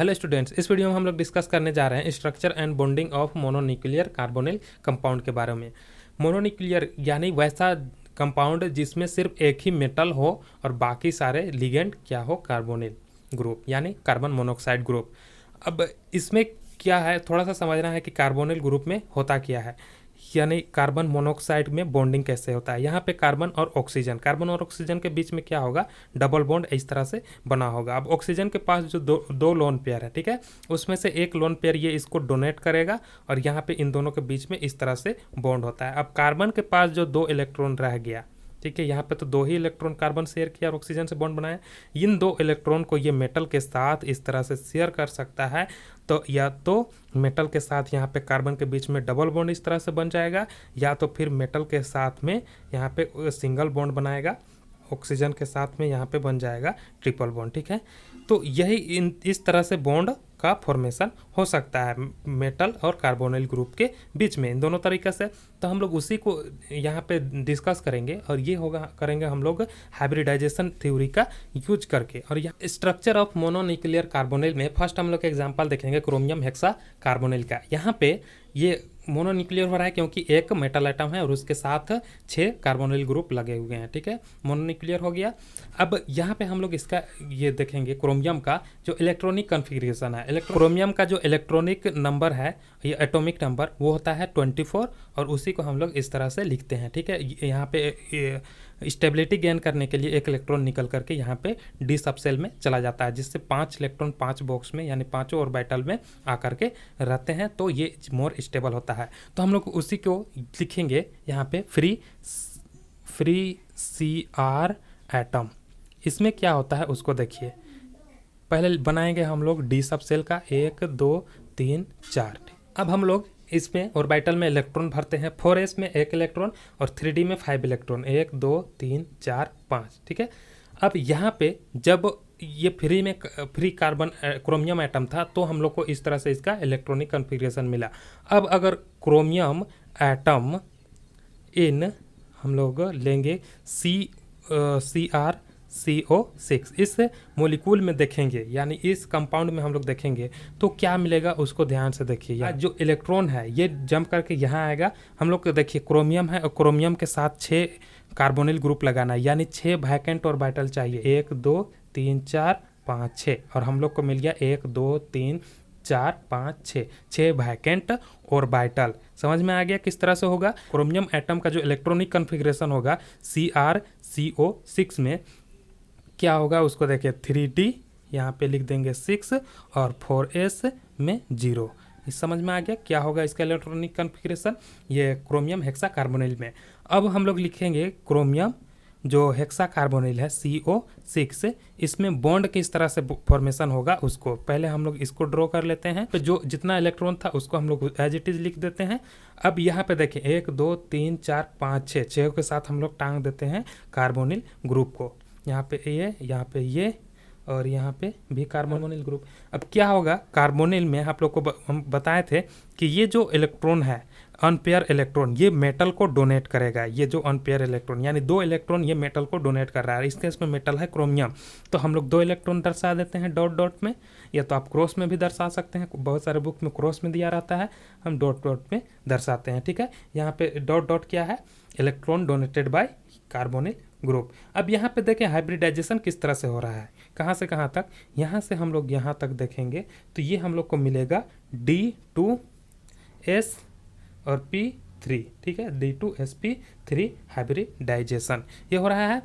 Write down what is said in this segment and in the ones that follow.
Hello students, इस video में हम लोग डिस्कस करने जा रहे हैं structure and bonding of mononuclear carbonyl compound के बारे में। मोनोन्यूक्लियर यानी वैसा कंपाउंड जिसमें सिर्फ एक ही मेटल हो और बाकी सारे लिगेंड क्या हो, कार्बोनिल ग्रुप यानी कार्बन मोनोऑक्साइड ग्रुप। अब इसमें क्या है, थोड़ा सा समझना है कि कार्बोनिल ग्रुप में होता क्या है, यानी कार्बन मोनोऑक्साइड में बॉन्डिंग कैसे होता है। यहाँ पे कार्बन और ऑक्सीजन के बीच में क्या होगा, डबल बॉन्ड इस तरह से बना होगा। अब ऑक्सीजन के पास जो दो लोन पेयर है, ठीक है, उसमें से एक लोन पेयर ये इसको डोनेट करेगा और यहाँ पे इन दोनों के बीच में इस तरह से बॉन्ड होता है। अब कार्बन के पास जो 2 इलेक्ट्रॉन रह गया, ठीक है, यहाँ पे तो 2 ही इलेक्ट्रॉन कार्बन शेयर किया और ऑक्सीजन से बॉन्ड बनाया। इन 2 इलेक्ट्रॉन को ये मेटल के साथ इस तरह से शेयर कर सकता है, तो या तो मेटल के साथ यहाँ पे कार्बन के बीच में डबल बॉन्ड इस तरह से बन जाएगा, या तो फिर मेटल के साथ में यहाँ पे सिंगल बॉन्ड बनाएगा, ऑक्सीजन के साथ में यहाँ पे बन जाएगा ट्रिपल बॉन्ड, ठीक है। तो यही इस तरह से बॉन्ड का फॉर्मेशन हो सकता है मेटल और कार्बोनिल ग्रुप के बीच में, इन दोनों तरीके से। तो हम लोग उसी को यहाँ पे डिस्कस करेंगे और ये होगा करेंगे हम लोग हाइब्रिडाइजेशन थ्योरी का यूज करके। और यहाँ स्ट्रक्चर ऑफ मोनोन्यूक्लियर कार्बोनिल में फर्स्ट हम लोग एग्जांपल देखेंगे क्रोमियम हेक्सा कार्बोनिल का। यहाँ पे ये मोनोन्यूक्लियर हो रहा है क्योंकि एक मेटल आइटम है और उसके साथ 6 कार्बोनिल ग्रुप लगे हुए हैं, ठीक है, मोनोन्यूक्लियर हो गया। अब यहाँ पे हम लोग इसका ये देखेंगे क्रोमियम का जो इलेक्ट्रॉनिक कॉन्फ़िगरेशन है। क्रोमियम का जो इलेक्ट्रॉनिक नंबर है, ये एटॉमिक नंबर, वो होता है 24 और उसी को हम लोग इस तरह से लिखते हैं, ठीक है। यहाँ पे स्टेबिलिटी गेन करने के लिए एक इलेक्ट्रॉन निकल करके यहाँ पे डी सबसेल में चला जाता है, जिससे 5 इलेक्ट्रॉन 5 बॉक्स में यानी पांचों ऑर्बिटल में आकर के रहते हैं, तो ये मोर स्टेबल होता है। तो हम लोग उसी को लिखेंगे यहाँ पे फ्री CR एटम। इसमें क्या होता है उसको देखिए, पहले बनाएंगे हम लोग डी सबसेल का 1 2 3 4। अब हम लोग इसमें ऑर्बिटल में इलेक्ट्रॉन भरते हैं, 4s में 1 इलेक्ट्रॉन और 3d में 5 इलेक्ट्रॉन, 1 2 3 4 5, ठीक है। अब यहाँ पे जब ये फ्री कार्बन क्रोमियम एटम था तो हम लोग को इस तरह से इसका इलेक्ट्रॉनिक कॉन्फ़िगरेशन मिला। अब अगर क्रोमियम एटम इन हम लोग लेंगे CrCO6, इस मोलिक्यूल में देखेंगे यानी इस कंपाउंड में हम लोग देखेंगे तो क्या मिलेगा उसको ध्यान से देखिए। यहाँ जो इलेक्ट्रॉन है ये जंप करके यहाँ आएगा। हम लोग को देखिए क्रोमियम है और क्रोमियम के साथ 6 कार्बोनिल ग्रुप लगाना है, यानी 6 वैकेंट ऑर्बिटल चाहिए, 1 2 3 4 5 6, और हम लोग को मिल गया 1 2 3 4 5 6 वैकेंट ऑर्बिटल। समझ में आ गया किस तरह से होगा। क्रोमियम एटम का जो इलेक्ट्रॉनिक कॉन्फ़िगरेशन होगा CrCO6 में क्या होगा उसको देखिए, 3d यहाँ पे लिख देंगे 6 और 4s में 0। इस समझ में आ गया क्या होगा इसका इलेक्ट्रॉनिक कॉन्फ़िगरेशन, ये क्रोमियम हेक्सा कार्बोनिल में। अब हम लोग लिखेंगे क्रोमियम जो हेक्सा कार्बोनिल है CO6, इसमें बॉन्ड किस तरह से फॉर्मेशन होगा उसको पहले हम लोग इसको ड्रॉ कर लेते हैं। तो जो जितना इलेक्ट्रॉन था उसको हम लोग एज इट इज लिख देते हैं। अब यहाँ पे देखें 1 2 3 4 5 6 के साथ हम लोग टांग देते हैं कार्बोनिल ग्रुप को, यहाँ पे ये और यहाँ पे भी कार्बोनिल ग्रुप। अब क्या होगा, कार्बोनिल में आप लोग को हम बताए थे कि ये जो इलेक्ट्रॉन है अनपेयर इलेक्ट्रॉन ये मेटल को डोनेट करेगा। ये जो अनपेयर इलेक्ट्रॉन यानी 2 इलेक्ट्रॉन ये मेटल को डोनेट कर रहा है, इस केस में मेटल है क्रोमियम, तो हम लोग 2 इलेक्ट्रॉन दर्शा देते हैं डॉट डॉट में, या तो आप क्रॉस में भी दर्शा सकते हैं, बहुत सारे बुक में क्रॉस में दिया रहता है, हम डॉट डॉट में दर्शाते हैं, ठीक है। यहाँ पे डॉट डॉट क्या है, electron donated bye carbonyl group. अब यहाँ पे देखें हाइब्रिडाइजेशन किस तरह से हो रहा है, कहाँ से कहाँ तक, यहाँ से हम लोग यहाँ तक देखेंगे तो ये हम लोग को मिलेगा D2S और P3, ठीक है, D2sP3 हाइब्रिडाइजेशन ये हो रहा है।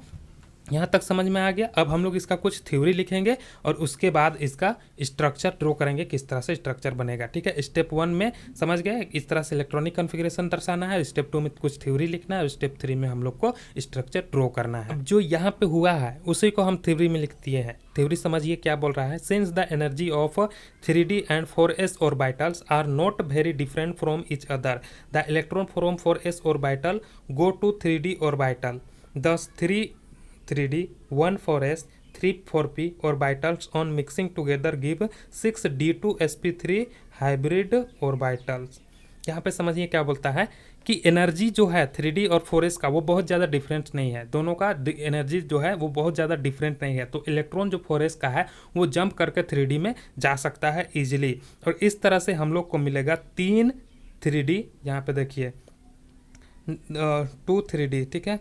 यहाँ तक समझ में आ गया। अब हम लोग इसका कुछ थ्योरी लिखेंगे और उसके बाद इसका स्ट्रक्चर ड्रॉ करेंगे, किस तरह से स्ट्रक्चर बनेगा, ठीक है। स्टेप 1 में समझ गए इस तरह से इलेक्ट्रॉनिक कॉन्फ़िगरेशन दर्शाना है, स्टेप 2 में कुछ थ्योरी लिखना है और स्टेप 3 में हम लोग को स्ट्रक्चर ड्रॉ करना है। अब जो यहाँ पे हुआ है उसी को हम थ्योरी में लिख दिए हैं। थ्योरी समझिए क्या बोल रहा है, since the energy of 3d and 4s orbitals are not very different from each other, the electron from 4s orbital go to 3d orbital, thus 3d 1 4s 3 4p orbitals on mixing together give 6 D2sp3 hybrid orbitals। यहाँ पे समझिए क्या बोलता है कि energy जो है 3D और 4s का वो बहुत ज़्यादा डिफरेंट नहीं है, दोनों का एनर्जी जो है वो बहुत ज़्यादा डिफरेंट नहीं है। तो इलेक्ट्रॉन जो 4s का है वो जंप करके 3D में जा सकता है इजीली, और इस तरह से हम लोग को मिलेगा 3 3D, यहाँ पे देखिए 2 3D, ठीक है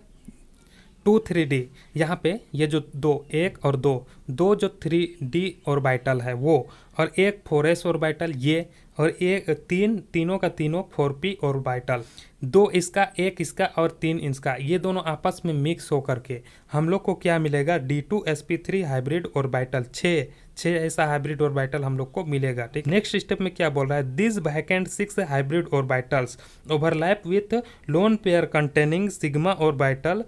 2 3D। यहाँ पे ये जो एक और दो जो 3D ऑर्बिटल है वो, और एक 4s ऑर्बिटल ये, और एक तीनों का तीनों 4p ऑर्बिटल, दो इसका एक इसका और 3 इसका, ये दोनों आपस में मिक्स होकर के हम लोग को क्या मिलेगा, D2sp3 हाइब्रिड ऑर्बिटल, 6 ऐसा हाइब्रिड ऑर्बिटल हम लोग को मिलेगा। ठीक, नेक्स्ट स्टेप में क्या बोल रहा है, this vacant 6 hybrid orbitals overlap with lone pair containing sigma orbital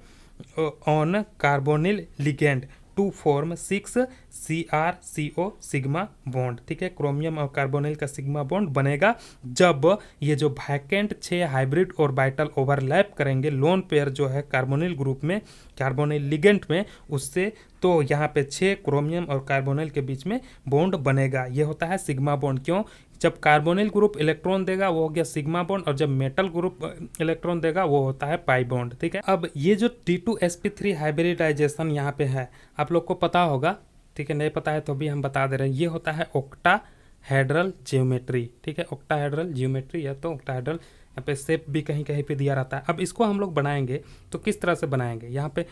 on carbonyl ligand to form 6 CrCO sigma bond. ठीक है, क्रोमियम और कार्बोनिल का सिग्मा बॉन्ड बनेगा जब ये जो वैकेंट 6 हाइब्रिड ऑर्बिटल ओवरलैप करेंगे लोन पेयर जो है कार्बोनिल ग्रुप में, कार्बोनिल लिगेंड में उससे, तो यहाँ पे 6 क्रोमियम और कार्बोनिल के बीच में बॉन्ड बनेगा, ये होता है सिग्मा बॉन्ड। क्यों, जब कार्बोनिल ग्रुप इलेक्ट्रॉन देगा वो हो गया सिग्मा बॉन्ड, और जब मेटल ग्रुप इलेक्ट्रॉन देगा वो होता है पाई बॉन्ड। ठीक है, अब ये जो D2sp3 हाइब्रिडाइजेशन यहाँ पे है आप लोग को पता होगा, ठीक है, नहीं पता है तो भी हम बता दे रहे हैं, ये होता है ऑक्टाहेड्रल ज्योमेट्री। ठीक है, ऑक्टाहेड्रल ज्योमेट्री या तो ऑक्टाहेड्रल, यहाँ पे शेप भी कहीं कहीं पे दिया रहता है। अब इसको हम लोग बनाएंगे तो किस तरह से बनाएंगे, यहाँ पे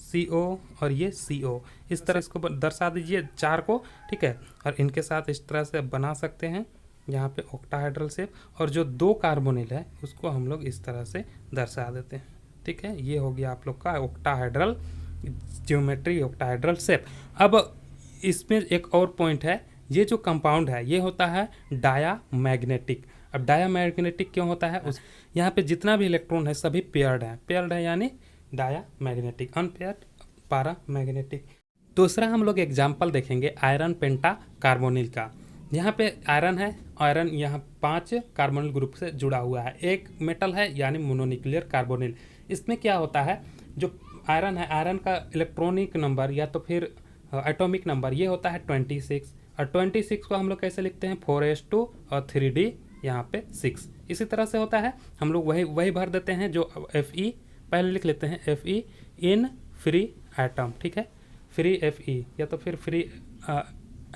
CO और ये CO, इस तरह इसको दर्शा दीजिए 4 को। ठीक है, और इनके साथ इस तरह से बना सकते हैं यहाँ पे ऑक्टाहेड्रल शेप, और जो 2 कार्बोनिल है उसको हम लोग इस तरह से दर्शा देते हैं। ठीक है, ये हो गया आप लोग का ऑक्टाहेड्रल ज्योमेट्री, ऑक्टाहेड्रल शेप। अब इसमें एक और पॉइंट है, ये जो कंपाउंड है ये होता है डायामैग्नेटिक। अब डायामैग्नेटिक क्यों होता है, उस यहाँ पे जितना भी इलेक्ट्रॉन है सभी पेयर्ड है यानी डायामैग्नेटिक, अनपेयर्ड पैरामैग्नेटिक। दूसरा हम लोग एग्जाम्पल देखेंगे आयरन पेंटा कार्बोनिल का। यहाँ पे आयरन है, आयरन यहाँ 5 कार्बोनिल ग्रुप से जुड़ा हुआ है, एक मेटल है यानी मोनोन्यूक्लियर कार्बोनिल। इसमें क्या होता है, जो आयरन है, आयरन का इलेक्ट्रॉनिक नंबर या तो फिर एटॉमिक नंबर ये होता है 26, और 26 को हम लोग कैसे लिखते हैं 4s2 और 3D यहाँ पे 6, इसी तरह से होता है। हम लोग वही भर देते हैं जो Fe, पहले लिख लेते हैं Fe इन फ्री एटम। ठीक है, फ्री Fe या तो फिर फ्री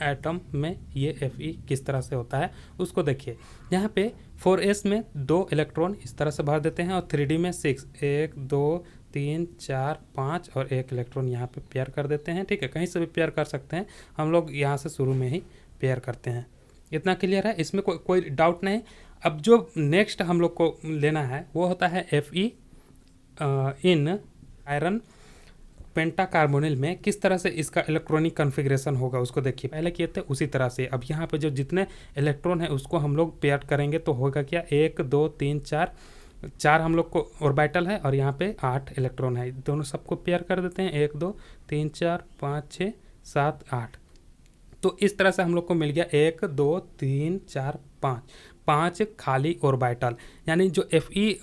एटम में ये Fe किस तरह से होता है उसको देखिए। यहाँ पे 4s में 2 इलेक्ट्रॉन इस तरह से भर देते हैं, और 3D में 6, 1 2 3 4 5 और 1 इलेक्ट्रॉन यहाँ पे पेयर कर देते हैं। ठीक है, कहीं से भी पेयर कर सकते हैं, हम लोग यहाँ से शुरू में ही पेयर करते हैं। इतना क्लियर है, इसमें कोई डाउट नहीं। अब जो नेक्स्ट हम लोग को लेना है वो होता है Fe इन आयरन पेंटा कार्बोनिल में किस तरह से इसका इलेक्ट्रॉनिक कॉन्फ़िगरेशन होगा उसको देखिए। पहले किए थे उसी तरह से, अब यहाँ पे जो जितने इलेक्ट्रॉन है उसको हम लोग पेयर करेंगे तो होगा क्या, 1 2 3 4 हम लोग को ऑर्बिटल है, और यहाँ पे 8 इलेक्ट्रॉन है, दोनों सबको पेयर कर देते हैं, 1 2 3 4 5 6 7 8। तो इस तरह से हम लोग को मिल गया 1 2 3 4 5 खाली ऑर्बिटल, यानी जो Fe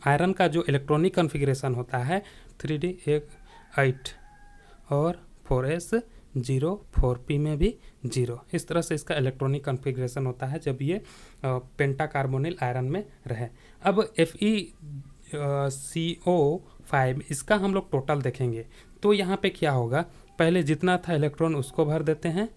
आयरन का जो इलेक्ट्रॉनिक कॉन्फ़िगरेशन होता है 3D 8 और 4s 0, 4p में भी 0, इस तरह से इसका इलेक्ट्रॉनिक कॉन्फ़िगरेशन होता है जब ये पेंटा कार्बोनिल आयरन में रहे। अब FeCO5 इसका हम लोग टोटल देखेंगे तो यहाँ पे क्या होगा, पहले जितना था इलेक्ट्रॉन उसको भर देते हैं,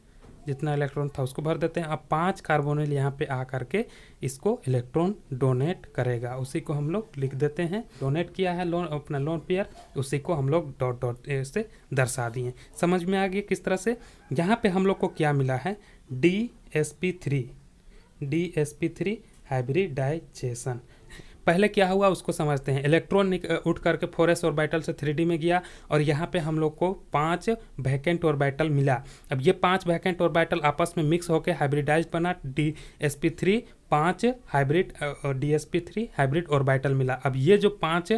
जितना इलेक्ट्रॉन था उसको भर देते हैं। अब 5 कार्बोनिल यहाँ पे आ करके इसको इलेक्ट्रॉन डोनेट करेगा, उसी को हम लोग लिख देते हैं, डोनेट किया है अपना लोन पेयर, उसी को हम लोग डॉट से दर्शा दिए। समझ में आ गया किस तरह से। यहाँ पे हम लोग को क्या मिला है, DsP3 हाइब्रिडाइजेशन। पहले क्या हुआ उसको समझते हैं। इलेक्ट्रॉन उठ करके 4s ऑर्बिटल से 3D में गया, और यहाँ पे हम लोग को 5 वैकेंट ऑर्बिटल मिला। अब ये 5 वैकेंट ऑर्बिटल आपस में मिक्स होकर हाइब्रिडाइज बना DsP3, 5 hybrid DsP3 hybrid orbital मिला। अब ये जो 5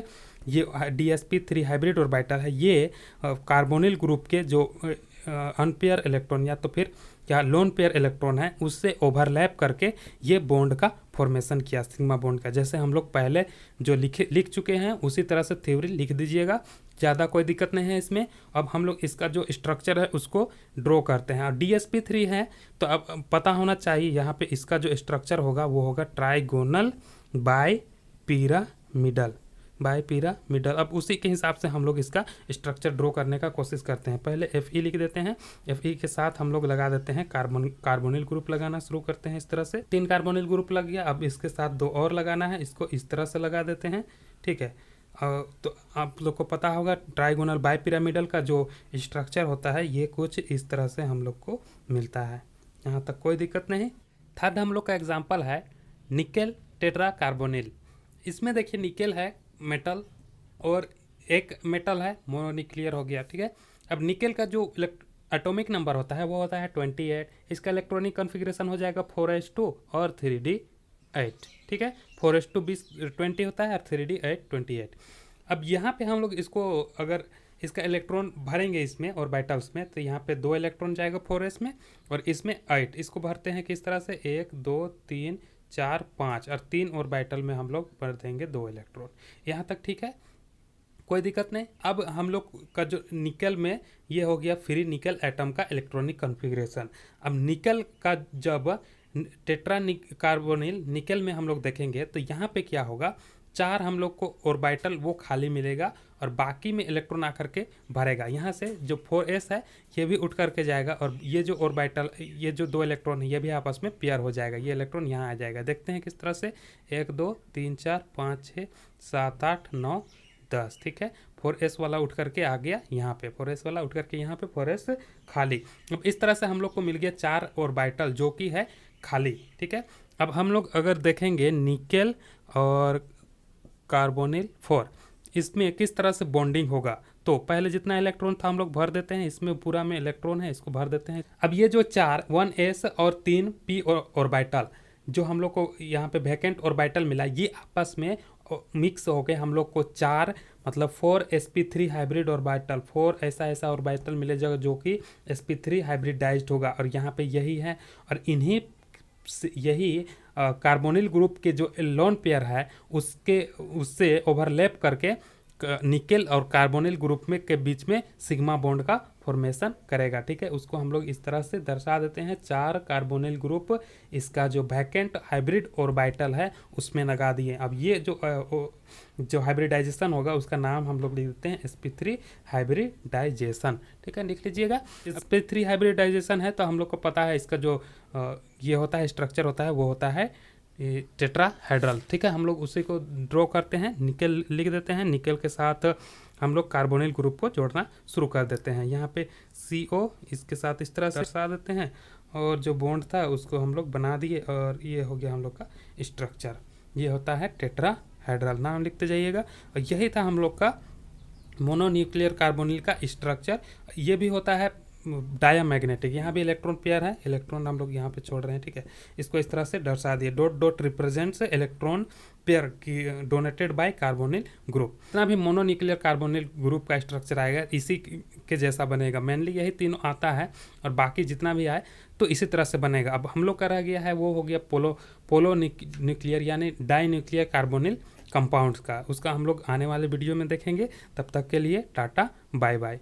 ये DsP3 हाइब्रिड ऑर्बिटल है ये कार्बोनिल ग्रुप के जो अनपेयर इलेक्ट्रॉन या तो फिर क्या लोन पेयर इलेक्ट्रॉन है उससे ओवरलैप करके ये बॉन्ड का फॉर्मेशन किया, सिग्मा बॉन्ड का। जैसे हम लोग पहले जो लिख चुके हैं उसी तरह से थ्योरी लिख दीजिएगा, ज़्यादा कोई दिक्कत नहीं है इसमें। अब हम लोग इसका जो स्ट्रक्चर है उसको ड्रॉ करते हैं। और DsP3 है तो अब पता होना चाहिए यहाँ पे इसका जो स्ट्रक्चर होगा वो होगा ट्राइगोनल बाय पिरामिडल। अब उसी के हिसाब से हम लोग इसका स्ट्रक्चर ड्रॉ करने का कोशिश करते हैं। पहले Fe लिख देते हैं, Fe के साथ हम लोग लगा देते हैं कार्बोनिल ग्रुप लगाना शुरू करते हैं। इस तरह से 3 कार्बोनिल ग्रुप लग गया। अब इसके साथ 2 और लगाना है, इसको इस तरह से लगा देते हैं, ठीक है। तो आप लोग को पता होगा ट्राइगोनल बाय पिरामिडल का जो स्ट्रक्चर होता है ये कुछ इस तरह से हम लोग को मिलता है। यहाँ तक कोई दिक्कत नहीं। थर्ड हम लोग का एग्जाम्पल है निकेल टेट्रा कार्बोनिल। इसमें देखिए निकेल है मेटल और एक मेटल है मोनोन्यूक्लियर हो गया, ठीक है। अब निकेल का जो एटॉमिक नंबर होता है वो होता है 28। इसका इलेक्ट्रॉनिक कॉन्फ़िगरेशन हो जाएगा 4s2 और 3d8, ठीक है। 4s2 20 होता है और 3d8 28। अब यहाँ पे हम लोग इसको अगर इसका इलेक्ट्रॉन भरेंगे इसमें और ऑर्बिटल्स में तो यहाँ पे 2 इलेक्ट्रॉन जाएगा 4s में और इसमें 8। इसको भरते हैं किस तरह से 1 2 3 4 5 और 3 ऑर्बिटल में हम लोग भर देंगे 2 इलेक्ट्रॉन। यहाँ तक ठीक है, कोई दिक्कत नहीं। अब हम लोग का जो निकल में ये हो गया फ्री निकल एटम का इलेक्ट्रॉनिक कॉन्फ़िगरेशन। अब निकल का जब टेट्रा कार्बोनिल निकल में हम लोग देखेंगे तो यहाँ पे क्या होगा, 4 हम लोग को ऑर्बिटल वो खाली मिलेगा और बाकी में इलेक्ट्रॉन आकर के भरेगा। यहाँ से जो 4s है ये भी उठ करके जाएगा और ये जो ऑर्बिटल ये जो 2 इलेक्ट्रॉन है ये भी आपस में पेयर हो जाएगा। ये इलेक्ट्रॉन यहाँ आ जाएगा। देखते हैं किस तरह से 1 2 3 4 5 6 7 8 9 10, ठीक है। 4s वाला उठ करके आ गया यहाँ पे, 4s वाला उठ करके यहाँ पे 4s खाली। अब इस तरह से हम लोग को मिल गया 4 ऑर्बिटल जो कि है खाली, ठीक है। अब हम लोग अगर देखेंगे निकेल और कार्बोनिल 4 इसमें किस तरह से बॉन्डिंग होगा, तो पहले जितना इलेक्ट्रॉन था हम लोग भर देते हैं, इसमें पूरा में इलेक्ट्रॉन है इसको भर देते हैं। अब ये जो 4 1s और 3 p ऑर्बिटल जो हम लोग को यहाँ पे वैकेंट ऑर्बिटल मिला ये आपस में मिक्स हो गए, हम लोग को 4 मतलब 4sp3 हाइब्रिड ऑर्बिटल 4 ऐसा ऑर्बिटल मिलेगा जो कि sp3 हाइब्रिडाइज्ड होगा और यहाँ पे यही है। और यही कार्बोनिल ग्रुप के जो लोन पेयर है उससे ओवरलैप करके निकेल और कार्बोनिल ग्रुप में के बीच में सिग्मा बॉन्ड का फॉर्मेशन करेगा, ठीक है। उसको हम लोग इस तरह से दर्शा देते हैं 4 कार्बोनिल ग्रुप इसका जो वैकेंट हाइब्रिड ऑर्बिटल है उसमें लगा दिए। अब ये जो हाइब्रिडाइजेशन होगा उसका नाम हम लोग लिख देते हैं sp3 हाइब्रिडाइजेशन, ठीक है, लिख लीजिएगा। sp3 हाइब्रिडाइजेशन है तो हम लोग को पता है इसका जो ये होता है स्ट्रक्चर होता है वो होता है टेट्राहेड्रल, ठीक है। हम लोग उसी को ड्रॉ करते हैं, निकेल लिख देते हैं, निकेल के साथ हम लोग कार्बोनिल ग्रुप को जोड़ना शुरू कर देते हैं। यहाँ पे CO इसके साथ इस तरह से दर्शा देते हैं और जो बॉन्ड था उसको हम लोग बना दिए और ये हो गया हम लोग का स्ट्रक्चर। ये होता है टेट्राहेड्रल, नाम लिखते जाइएगा। और यही था हम लोग का मोनोन्यूक्लियर कार्बोनिल का स्ट्रक्चर। ये भी होता है डायामैग्नेटिक, यहाँ भी इलेक्ट्रॉन पेयर है, इलेक्ट्रॉन हम लोग यहाँ पे छोड़ रहे हैं, ठीक है। इसको इस तरह से दर्शा दिए, dot dot represents electron pair की डोनेटेड बाय कार्बोनिल ग्रुप। इतना भी मोनोन्यूक्लियर कार्बोनिल ग्रुप का स्ट्रक्चर आएगा इसी के जैसा बनेगा। मेनली यही तीनों आता है और बाकी जितना भी आए तो इसी तरह से बनेगा। अब हम लोग का रह गया है वो हो गया पोलो न्यूक्लियर यानी डाई न्यूक्लियर कार्बोनिल कंपाउंड्स का, उसका हम लोग आने वाले वीडियो में देखेंगे। तब तक के लिए टाटा बाय बाय।